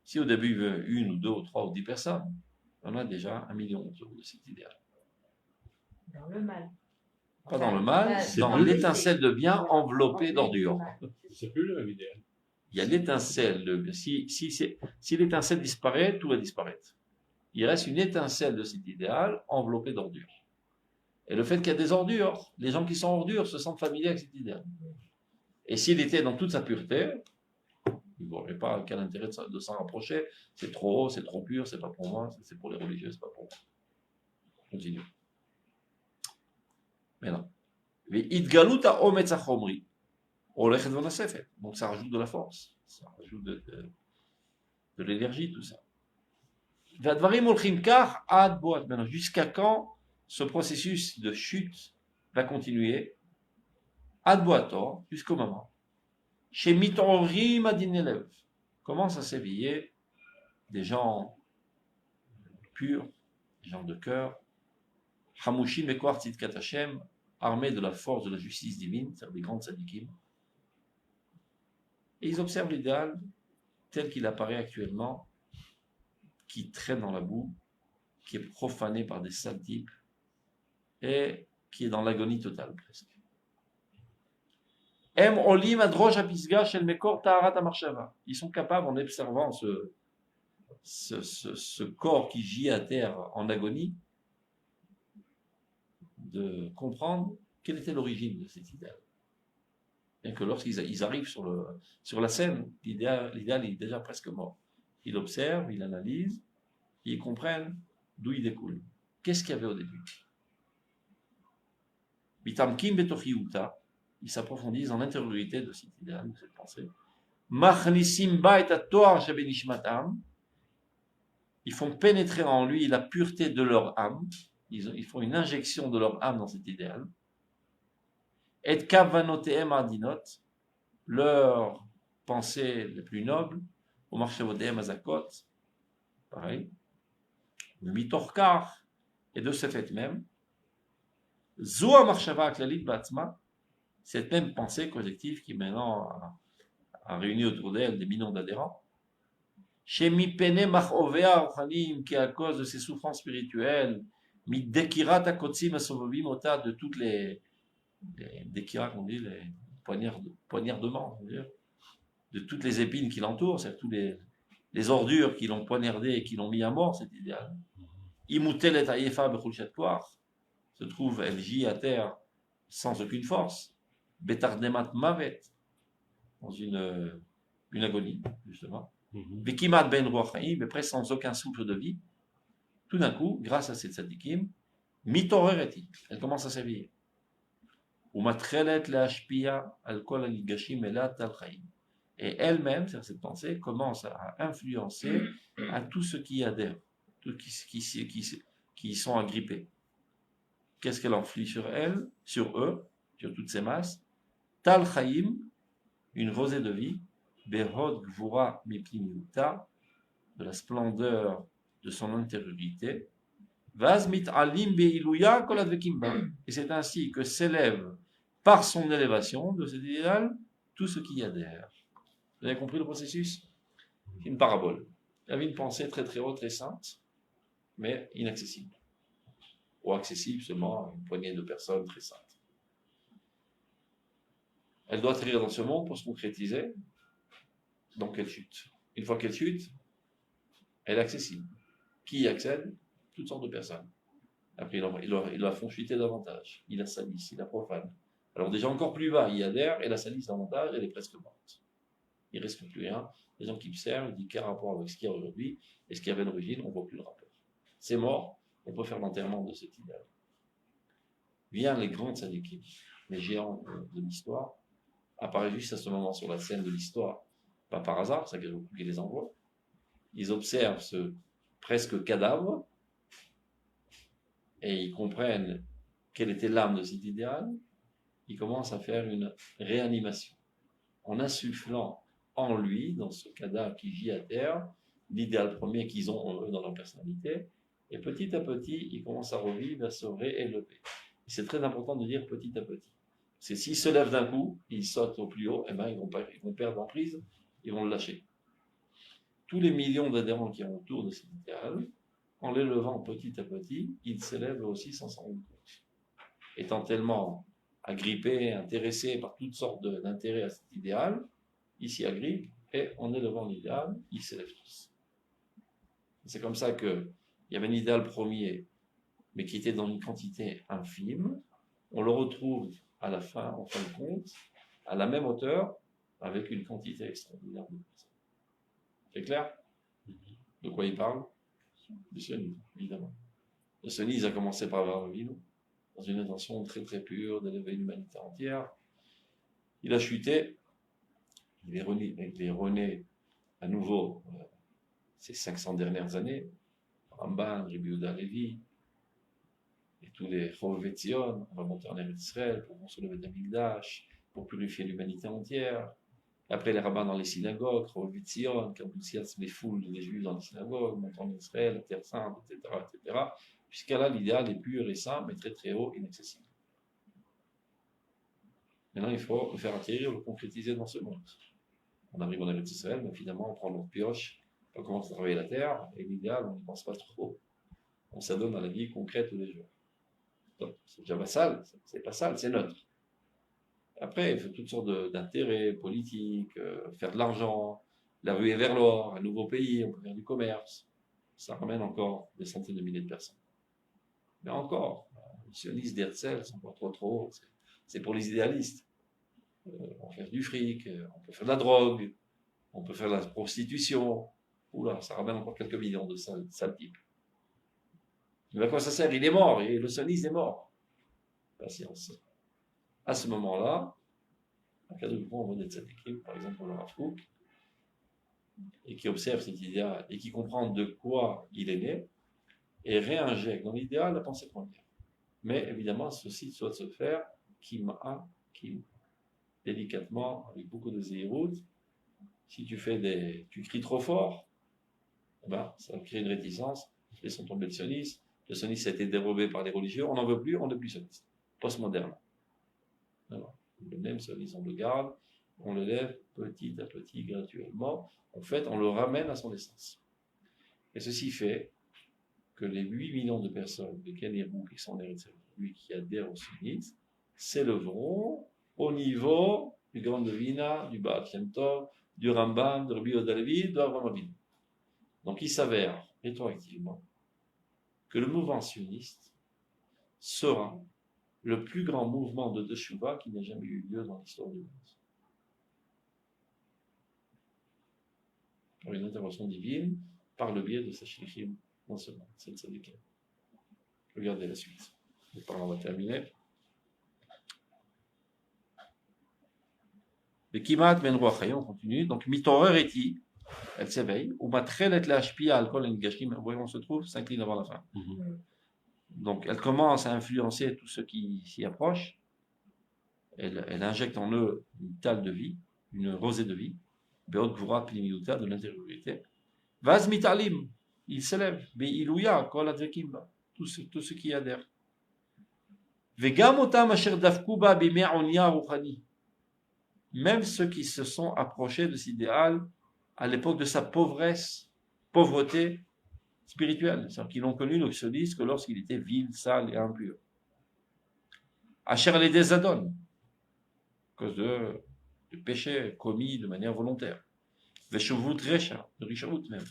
Si au début il veut 1 ou 2 ou 3 ou 10 personnes, on a déjà 1 million autour de cet idéal. Dans le mal. Pas dans le mal, dans l'étincelle de bien enveloppée d'ordures. C'est plus le même idéal. Il y a l'étincelle de... Si l'étincelle disparaît, tout va disparaître. Il reste une étincelle de cet idéal enveloppée d'ordures. Et le fait qu'il y a des ordures, les gens qui sont ordures se sentent familiers avec cet idéal. Et s'il était dans toute sa pureté, il n'aurait pas quel intérêt de s'en rapprocher. C'est trop haut, c'est trop pur, c'est pas pour moi, c'est pour les religieux, c'est pas pour moi. Continue. Maintenant. Donc ça rajoute de la force, ça rajoute de l'énergie, tout ça. Maintenant, jusqu'à quand ce processus de chute va continuer? Ad boator, jusqu'au moment. Chez Mitorim Adinelev, commence à s'éveiller des gens purs, des gens de cœur, Hamushim et Kwartit Katachem, armés de la force de la justice divine, c'est-à-dire des grandes sadikim. Et ils observent l'idéal tel qu'il apparaît actuellement, qui traîne dans la boue, qui est profané par des sales types, et qui est dans l'agonie totale presque. Ils sont capables, en observant ce corps qui gît à terre en agonie, de comprendre quelle était l'origine de cet idéal. Bien que lorsqu'ils arrivent sur la scène, l'idéal est déjà presque mort. Ils observent, ils analysent, ils comprennent d'où il découle. Qu'est-ce qu'il y avait au début? Bitamkim betochiuta, ils s'approfondissent dans l'intériorité de cet idéal, de cette pensée. Machnisim ba et atoar shebenishmatam, ils font pénétrer en lui la pureté de leur âme. Ils font une injection de leur âme dans cet idéal. Et kavanoteem adinot, leurs pensées les plus nobles, au marchevoteem azakot, pareil, le mitorkar, et de ce fait même, zoa marchava aklalit batzma, cette même pensée collective qui maintenant a réuni autour d'elle des millions d'adhérents, chez mipene machovea orchanim, qui à cause de ses souffrances spirituelles, Dekirat akotsim asovovim ota, de toutes les dekirat, on dit, les poignardements, de toutes les épines qui l'entourent, c'est tous les ordures qui l'ont poignardé et qui l'ont mis à mort, cet idéal. Imutel et ayefa bechulchat koach, se trouve, elle gît à terre sans aucune force. Betardemat mavet, dans une agonie, justement. Bekimat ben ruachaim, mais presque sans aucun souffle de vie. Tout d'un coup, grâce à cette tzadikim, mitorereti, elle commence à s'éveiller. Et elle-même, c'est cette pensée, commence à influencer à tout ce qui adhère, tout qui sont agrippés. Qu'est-ce qu'elle influe sur elle, sur eux, sur toutes ces masses? Tal chaim, une rosée de vie, behod gvura mipnimiuta, de la splendeur de son intériorité, et c'est ainsi que s'élève par son élévation de cet idéal tout ce qui adhère. Vous avez compris le processus? Une parabole. Il y avait une pensée très très haute, très sainte, mais inaccessible. Ou accessible seulement à une poignée de personnes très saintes. Elle doit atterrir dans ce monde pour se concrétiser, donc elle chute. Une fois qu'elle chute, elle est accessible. Qui y accède? Toutes sortes de personnes. Après, ils la font chuter davantage. Ils la salissent, ils la profanent. Alors déjà encore plus bas, ils adhèrent et la salissent davantage, elle est presque morte. Il ne reste plus rien. Les gens qui observent, ils disent quel rapport avec ce qu'il y a aujourd'hui et ce qu'il y avait d'origine, on ne voit plus le rapport. C'est mort, on peut faire l'enterrement de cet idéal. Viens les grandes tzadikim, les géants de l'histoire, apparaissent juste à ce moment sur la scène de l'histoire pas par hasard, c'est quelqu'un qui les envoie. Ils observent ce presque cadavre et ils comprennent quelle était l'âme de cet idéal. Ils commencent à faire une réanimation en insufflant en lui, dans ce cadavre qui vit à terre, l'idéal premier qu'ils ont eux dans leur personnalité. Et petit à petit, ils commencent à revivre, à se réélever. Et c'est très important de dire petit à petit. Parce que s'ils se lèvent d'un coup, ils sautent au plus haut, eh ben, ils vont perdre en prise, ils vont le lâcher. Tous les millions d'adhérents qui sont autour de cet idéal, en l'élevant petit à petit, ils s'élèvent aussi sans s'en rendre compte. Étant tellement agrippés, intéressés par toutes sortes d'intérêts à cet idéal, ils s'y agrippent et en élevant l'idéal, ils s'élèvent tous. C'est comme ça qu'il y avait un idéal premier, mais qui était dans une quantité infime. On le retrouve à la fin, en fin de compte, à la même hauteur, avec une quantité extraordinaire de personnes. C'est clair? De quoi il parle? Du sionisme, évidemment. Le sionisme a commencé par Varville, dans une intention très très pure d'élever l'humanité entière. Il a chuté, il est rené à nouveau ces 500 dernières années. Ramban, Rabbi Yehuda Levi, et tous les Chovet Zion, on va monter en Eretz Israël pour construire le Beth Amikdash, pour purifier l'humanité entière. Après les rabbins dans les synagogues, Chovet Zion, qui enthousiasment les foules des Juifs dans les synagogues, montant en Israël, la Terre Sainte, etc., etc. Jusqu'à là, l'idéal est pur et saint, mais très très haut, inaccessible. Maintenant, il faut le faire atterrir, le concrétiser dans ce monde. On arrive en Eretz Israël, mais finalement, on prend notre pioche, on commence à travailler la terre, et l'idéal, on n'y pense pas trop. On s'adonne à la vie concrète tous les jours. Donc, c'est déjà pas sale, c'est pas sale, c'est neutre. Après, il faut toutes sortes d'intérêts politiques, faire de l'argent, la ruée vers l'or, un nouveau pays, on peut faire du commerce. Ça ramène encore des centaines de milliers de personnes. Mais encore, les sionistes d'Herzl sont pas trop hauts, c'est pour les idéalistes. On peut faire du fric, on peut faire de la drogue, on peut faire de la prostitution. Oula, ça ramène encore quelques millions de sales types. Mais à quoi ça sert? Il est mort, et le sioniste est mort. Patience. À ce moment-là, un cas de grand modèle de cette équipe, par exemple, le Rav Kook, et qui observe cet idéal, et qui comprend de quoi il est né, et réinjecte dans l'idéal la pensée première. Mais évidemment, ceci doit se faire kim, délicatement, avec beaucoup de zéhirout. Si tu cries trop fort, ben, ça va créer une réticence. Laissons tomber le sionisme. Le sionisme a été dérobé par les religieux. On n'en veut plus, on n'est plus sioniste. Postmoderne. Alors, le même sionisme, on le garde, on le lève petit à petit, graduellement. En fait, on le ramène à son essence. Et ceci fait que les 8 millions de personnes de Kenirou qui sont aujourd'hui, qui adhèrent au sionisme, s'élèveront au niveau du Grand Devina, du Baal Shem Tov, du Rambam, de Rabbi Yehuda Levi, de Avraham Avinu. Donc il s'avère rétroactivement que le mouvement sioniste sera le plus grand mouvement de Teshuvah qui n'ait jamais eu lieu dans l'histoire du monde. Par une intervention divine, par le biais de sa shlichim, non seulement, c'est le tzadikim. Regardez la suite. Et par là, on va terminer. Le kimat ben ruach, on continue. Donc, mitorer eti, elle s'éveille, ou matrelet la shpia alcool et gashim, vous voyez où on se trouve, 5 lignes avant la fin. Donc, elle commence à influencer tous ceux qui s'y approchent. Elle injecte en eux une tale de vie, une rosée de vie, beot gvura plimiuta, de l'intériorité. Vaz mitalim, il s'élève, beilouya, kol advekim, tous ceux qui adhèrent. Vegam otam asher dafku ba bimei onya ruchani. Même ceux qui se sont approchés de cet idéal à l'époque de sa pauvreté spirituelle, c'est-à-dire qu'ils n'ont connu le sionisme que lorsqu'il était vil, sale et impur. Asher les désadonne, à cause de péchés commis de manière volontaire. Veshuvut recha, de Rishavut même.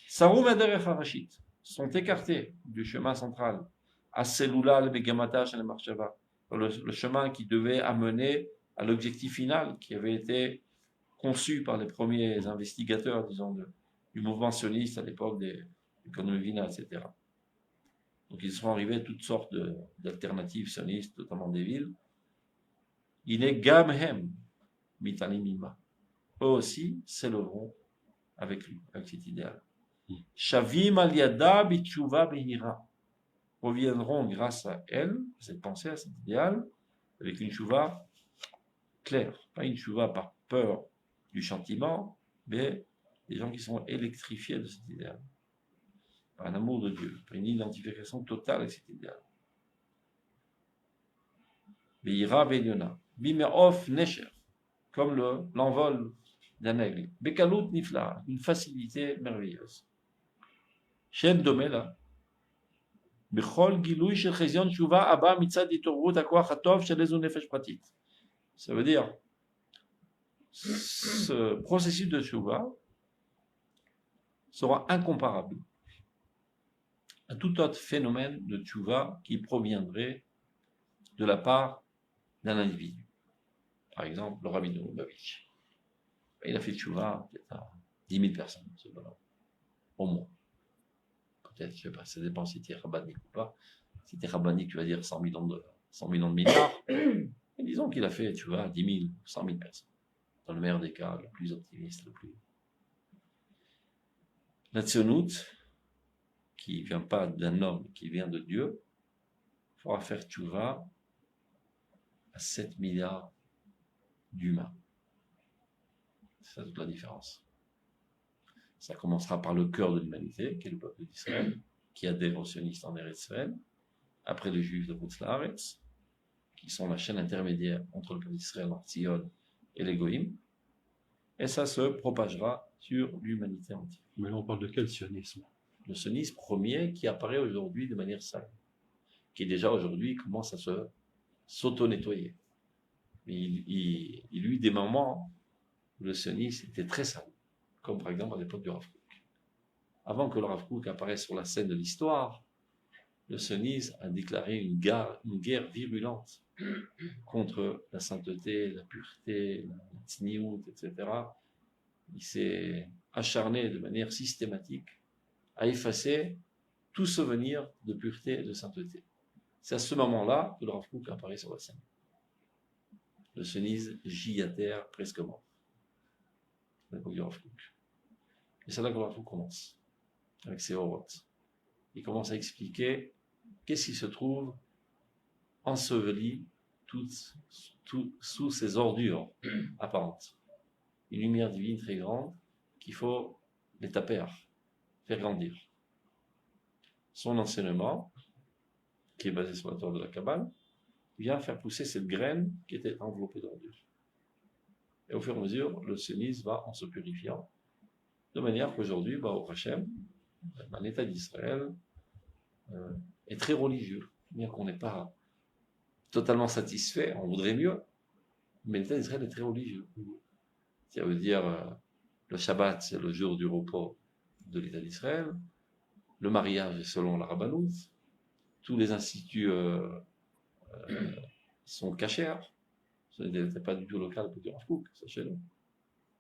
Sarum aderech harashit, sont écartés du chemin central. Aselula le begamata shel marshava, le chemin qui devait amener à l'objectif final qui avait été conçu par les premiers investigateurs, disons, du mouvement sioniste à l'époque du Konovina, etc. Donc ils sont arrivés à toutes sortes d'alternatives sionistes, notamment des villes. Il est gamhem mitalimima. eux aussi s'élèveront avec lui, avec cet idéal. Shavim al yada bitshuva behira. Reviendront grâce à elle, cette pensée, à cet idéal, avec une chouva claire. Pas une chouva par peur du châtiment, mais des gens qui sont électrifiés de cet idéal. Par un amour de Dieu, par une identification totale avec cet idéal. Behira ve'elyona. Bime'of nesher. Comme l'envol d'un aigle. Bekalut nifla. Une facilité merveilleuse. Shen domela. Bechol gilui shel chezion tshuva abba mitzad itorut hakoach hatov shel ezu nefesh pratit. Ça veut dire, ce processus de tshuva sera incomparable à tout autre phénomène de tshuva qui proviendrait de la part d'un individu. Par exemple, le Rabbi de Lubavitch. Il a fait tshuva peut-être à 10 000 personnes, au moins. Peut-être, je ne sais pas, ça dépend si tu es rabbinique ou pas. Si tu es rabbinique, tu vas dire 100 millions de milliards. Et disons qu'il a fait, tu vois, 10 000, 100 000 personnes. Dans le meilleur des cas, le plus optimiste, le plus. La tzionut, qui ne vient pas d'un homme, qui vient de Dieu, fera faire tchouva à 7 milliards d'humains. C'est ça toute la différence. Ça commencera par le cœur de l'humanité, qui est le peuple d'Israël, qui adhère aux sionistes en Eretz Israël, après les Juifs de Chutz La'aretz, qui sont la chaîne intermédiaire entre le peuple d'Israël, Sion et les Goïm, et ça se propagera sur l'humanité entière. Mais là, on parle de quel sionisme? Le sionisme premier qui apparaît aujourd'hui de manière sale, qui déjà aujourd'hui commence à s'auto-nettoyer. Il y eut des moments où le sionisme était très sale, comme par exemple à l'époque du Rav Kook. Avant que le Rav Kook apparaisse sur la scène de l'histoire, le sionisme a déclaré une guerre virulente contre la sainteté, la pureté, la tzniout, etc. Il s'est acharné de manière systématique à effacer tout souvenir de pureté et de sainteté. C'est à ce moment-là que le Rav Kook apparaît sur la scène. Le sionisme gît à terre, presque mort. À l'époque du Rav Kook. Et c'est là que le Rav Kook commence, avec ses horotes. Il commence à expliquer qu'est-ce qui se trouve enseveli sous ces ordures apparentes. Une lumière divine très grande qu'il faut les taper, faire grandir. Son enseignement, qui est basé sur la Torah de la Kabbale, vient faire pousser cette graine qui était enveloppée d'ordures. Et au fur et à mesure, le sionisme va en se purifiant, de manière qu'aujourd'hui, au Hachem, l'État d'Israël est très religieux, bien qu'on n'est pas totalement satisfait, on voudrait mieux, mais l'État d'Israël est très religieux. Ça veut dire, le Shabbat, c'est le jour du repos de l'État d'Israël, le mariage est selon la rabbanout, tous les instituts sont cachers, ce n'est pas du tout local pour du Rav Kook, sachez-le.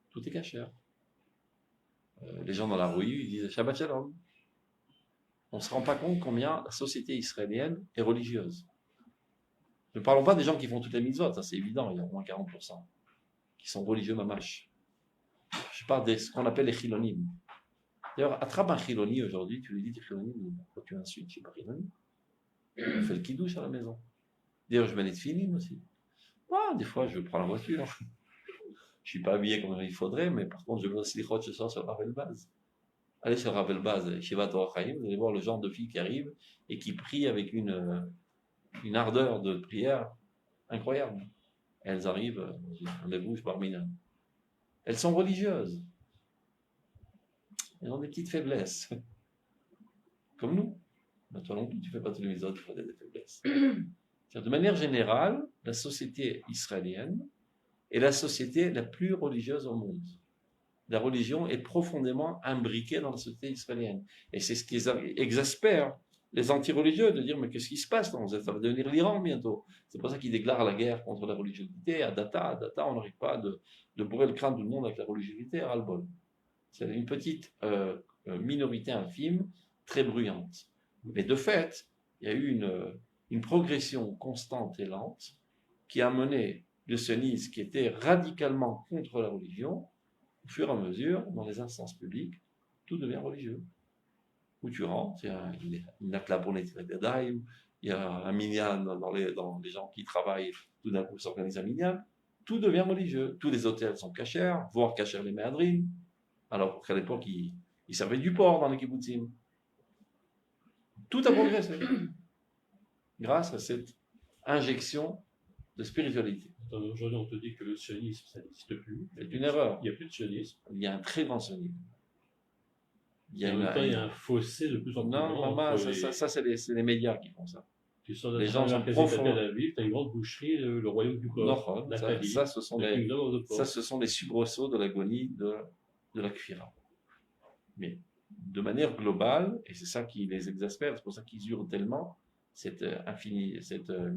Tout est cacher. Les gens dans la rue, ils disent Shabbat Shalom. On ne se rend pas compte combien la société israélienne est religieuse. Ne parlons pas des gens qui font toutes les mitzvot, ça c'est évident, il y a au moins 40% qui sont religieux mamash. Je parle de ce qu'on appelle les chilonim. D'ailleurs, attrape un chiloni aujourd'hui, tu lui dis, chilonim, pourquoi tu insultes, je ne suis pas chiloni. On fait le kidouche à la maison. D'ailleurs, je mets les tefilin aussi. Des fois, je prends la voiture. Je ne suis pas habillé comme il faudrait, mais par contre, je vais aussi les ce soir sur Rav Elbaz. Allez sur Rav Elbaz, Shiva Torah Chaim, vous allez voir le genre de filles qui arrivent et qui prient avec une ardeur de prière incroyable. Elles arrivent, on les bouge parmi elles. Elles sont religieuses. Elles ont des petites faiblesses. Comme nous. Mais toi non plus, tu ne fais pas tous les autres, tu fais des faiblesses. De manière générale, la société israélienne est la société la plus religieuse au monde. La religion est profondément imbriquée dans la société israélienne. Et c'est ce qui exaspère les anti-religieux, de dire mais qu'est-ce qui se passe? Ça va devenir l'Iran bientôt. C'est pour ça qu'ils déclarent la guerre contre la religiosité. À data, on n'arrive pas de bourrer le crâne de tout le monde avec la religiosité à ras-le-bol. C'est une petite minorité infime, très bruyante. Mais de fait, il y a eu une progression constante et lente qui a mené le sionisme qui était radicalement contre la religion fur et à mesure, dans les instances publiques, tout devient religieux. Où tu rentres, il y a une akla pour les Daim, il y a un minyan dans les gens qui travaillent, tout d'un coup s'organise un minyan, tout devient religieux. Tous les hôtels sont cachers, voire cachers les méadrines, alors qu'à l'époque, ils servaient du porc dans les kibbutzim. Tout a progressé grâce à cette injection de spiritualité. Aujourd'hui, on te dit que le sionisme, ça n'existe plus. C'est une erreur. Il n'y a plus de sionisme. Il y a un très grand sionisme. En même temps, il y a un fossé de plus en plus grand. Non, maman, ça c'est les médias qui font ça. Tu sors de Les gens sont Tel profonds. Aviv, tu as une grande boucherie, le royaume du porc. Non, l'Acadie, ça, ce sont le kingdom of the porc. ce sont les soubresauts de l'agonie de la Kfira. Mais de manière globale, et c'est ça qui les exaspère, c'est pour ça qu'ils hurlent tellement, cette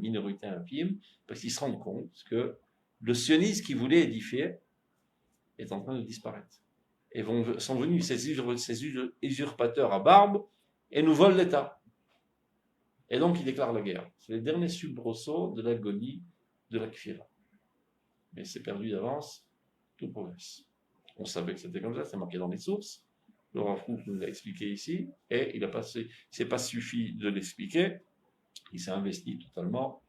minorité infime, parce qu'ils se rendent compte que le sionisme qui voulait édifier est en train de disparaître. Et sont venus ces usurpateurs à barbe et nous volent l'État. Et donc ils déclarent la guerre. C'est les derniers soubresauts de l'agonie de la Kfira. Mais c'est perdu d'avance, tout progresse. On savait que c'était comme ça, c'est marqué dans les sources. Laurent Froux nous l'a expliqué ici, et c'est pas suffi de l'expliquer, il s'est investi totalement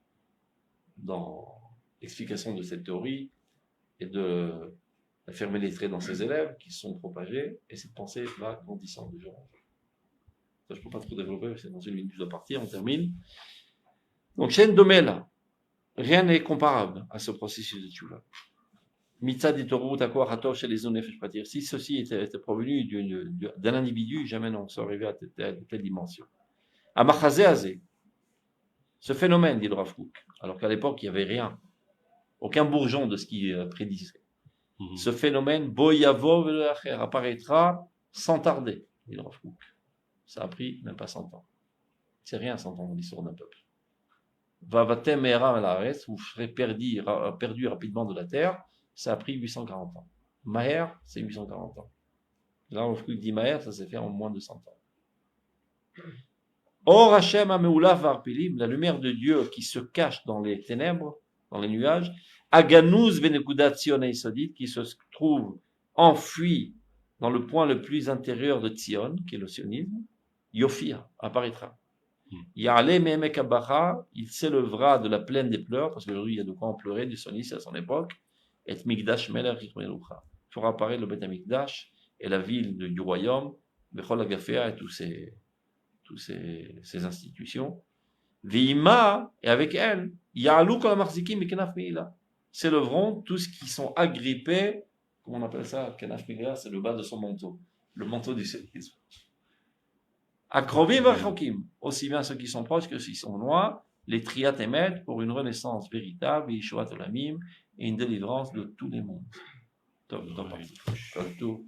dans l'explication de cette théorie et de la fermer les traits dans ses élèves qui se sont propagés, et cette pensée va grandissant de jour en jour. Ça, je ne peux pas trop développer, c'est dans une minute, je dois partir, on termine. Donc, Shen Domel, rien n'est comparable à ce processus de Tchouva. Mitzad et Torut, Akor, Hatov, chez les zones, je peux pas dire. Si ceci était provenu d'un individu, jamais on serait arrivé à telle dimension. Amachazé Azé, ce phénomène, dit le Rav Kook, alors qu'à l'époque, il n'y avait rien, aucun bourgeon de ce qui prédisait. Ce phénomène, Boyavo Velacher, apparaîtra sans tarder, dit le Rav Kook. Ça a pris même pas 100 ans. C'est rien 100 ans dans l'histoire d'un peuple. Vavatem Eram Alares, vous serez perdu rapidement de la terre, ça a pris 840 ans. Maher, c'est 840 ans. Là, Rav Kook dit Maher, ça s'est fait en moins de 100 ans. Or Hashem Ameulav Varpilim, la lumière de Dieu qui se cache dans les ténèbres, dans les nuages, Aganuz Venekudat Tzion Esodit, qui se trouve enfui dans le point le plus intérieur de Tzion, qui est le sionisme, Yofia apparaîtra. Ya'ale Mehemek Abacha, il s'élèvera de la plaine des pleurs, parce qu'aujourd'hui il y a de quoi en pleurer du sionisme à son époque, et Migdash Melech Yichmelucha. Il fera apparaître le Beth Amikdash et la ville du royaume, Bechol Agafea et toutes ces institutions. Vima, et avec elle, Ya'alou Kol HaMachzikim Bekenaf Meila. S'élèveront tous ceux qui sont agrippés, comment on appelle ça, Kenaf Meila, c'est le bas de son manteau, le manteau du sionisme. Akrovim Vachokim, aussi bien ceux qui sont proches que ceux qui sont loin, les triat émettent pour une renaissance véritable, Yeshuat Olamim, et une délivrance de tous les mondes. Top, top, top.